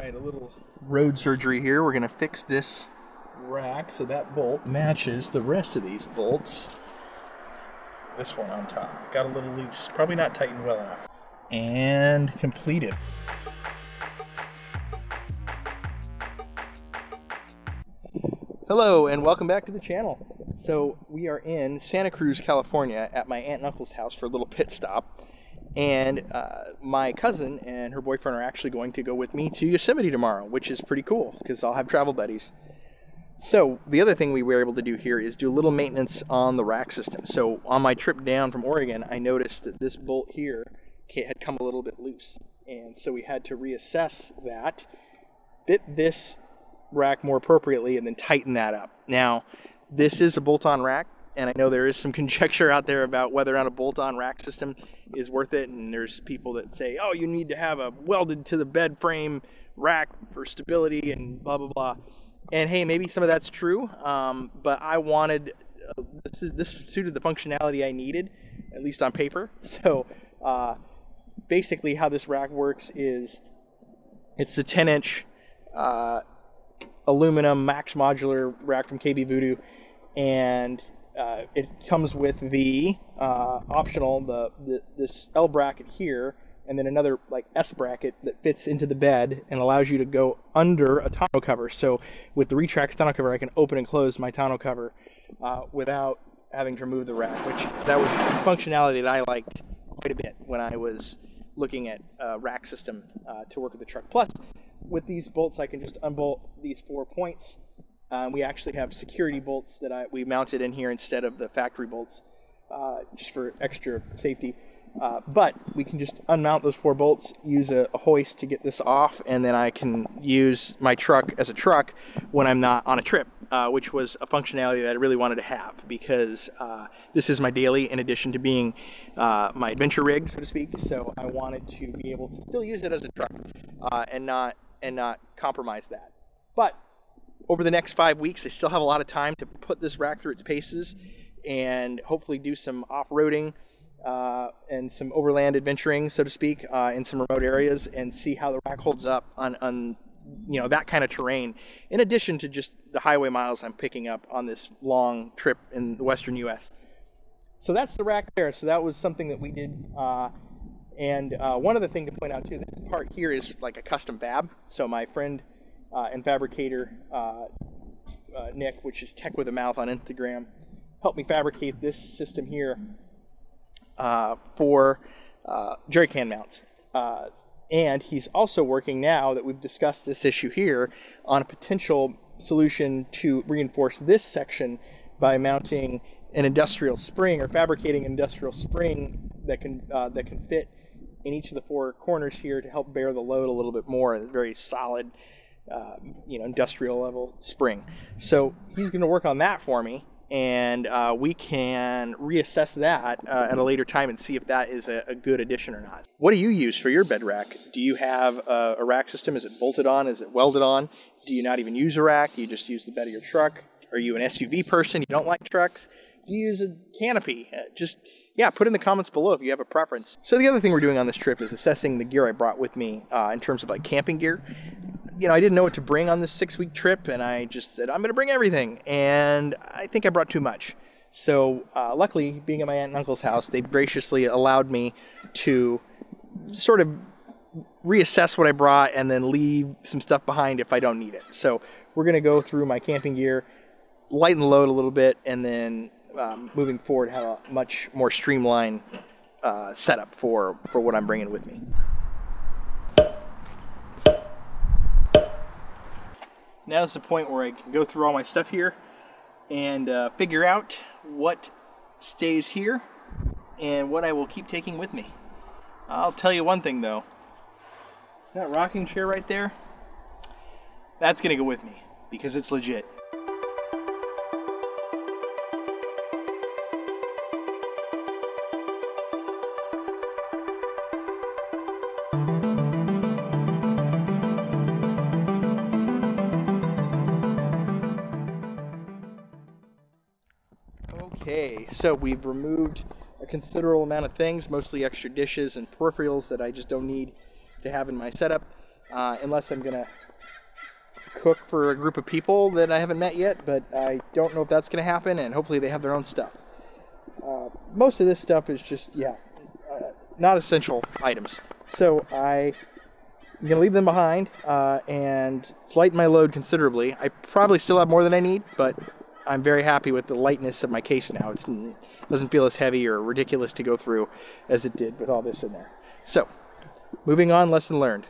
Alright, a little road surgery here. We're going to fix this rack so that bolt matches the rest of these bolts. This one on top. Got a little loose. Probably not tightened well enough. And completed. Hello and welcome back to the channel. So we are in Santa Cruz, California at my aunt and uncle's house for a little pit stop. And my cousin and her boyfriend are actually going to go with me to Yosemite tomorrow, which is pretty cool because I'll have travel buddies. So the other thing we were able to do here is do a little maintenance on the rack system. So on my trip down from Oregon, I noticed that this bolt here had come a little bit loose. And so we had to reassess that, fit this rack more appropriately, and then tighten that up. Now, this is a bolt-on rack. And I know there is some conjecture out there about whether or not a bolt-on rack system is worth it. And there's people that say, oh, you need to have a welded to the bed frame rack for stability and blah, blah, blah. And hey, maybe some of that's true. But I wanted, this suited the functionality I needed, at least on paper. So basically how this rack works is it's a 10-inch aluminum max modular rack from KB Voodoo. And it comes with the optional, this L bracket here, and then another like S bracket that fits into the bed and allows you to go under a tonneau cover. So with the Retrax tonneau cover, I can open and close my tonneau cover without having to remove the rack, which that was functionality that I liked quite a bit when I was looking at a rack system to work with the truck. Plus, with these bolts, I can just unbolt these 4 points. We actually have security bolts that we mounted in here instead of the factory bolts, just for extra safety. But we can just unmount those 4 bolts, use a hoist to get this off, and then I can use my truck as a truck when I'm not on a trip, which was a functionality that I really wanted to have because this is my daily in addition to being my adventure rig, so to speak. So I wanted to be able to still use it as a truck and not compromise that. But over the next 5 weeks, I still have a lot of time to put this rack through its paces and hopefully do some off-roading and some overland adventuring, so to speak, in some remote areas and see how the rack holds up on that kind of terrain, in addition to just the highway miles I'm picking up on this long trip in the western U.S. So that's the rack there. So that was something that we did. And one other thing to point out, too, this part here is like a custom fab. So my friend and fabricator Nick, which is Tech with a Mouth on Instagram, helped me fabricate this system here for jerry can mounts. And he's also working now that we've discussed this issue here on a potential solution to reinforce this section by mounting an industrial spring or fabricating an industrial spring that can fit in each of the 4 corners here to help bear the load a little bit more. It's very solid, industrial level spring. So he's going to work on that for me, and we can reassess that at a later time and see if that is a good addition or not. What do you use for your bed rack? Do you have a rack system? Is it bolted on? Is it welded on? Do you not even use a rack? Do you just use the bed of your truck? Are you an SUV person? You don't like trucks? Do you use a canopy? Yeah, put in the comments below if you have a preference. So the other thing we're doing on this trip is assessing the gear I brought with me in terms of like camping gear. I didn't know what to bring on this 6-week trip, and I just said, I'm going to bring everything. And I think I brought too much. So luckily, being at my aunt and uncle's house, they graciously allowed me to sort of reassess what I brought and then leave some stuff behind if I don't need it. So we're going to go through my camping gear, lighten the load a little bit, and then moving forward have a much more streamlined setup for what I'm bringing with me. Now is the point where I can go through all my stuff here and figure out what stays here and what I will keep taking with me. I'll tell you one thing though, that rocking chair right there, that's gonna go with me because it's legit. Okay, so we've removed a considerable amount of things, mostly extra dishes and peripherals that I just don't need to have in my setup. unless I'm going to cook for a group of people that I haven't met yet, but I don't know if that's going to happen, and hopefully they have their own stuff. Most of this stuff is just, not essential items. So I'm going to leave them behind and lighten my load considerably. I probably still have more than I need, but I'm very happy with the lightness of my case now. It doesn't feel as heavy or ridiculous to go through as it did with all this in there. So, moving on, lesson learned.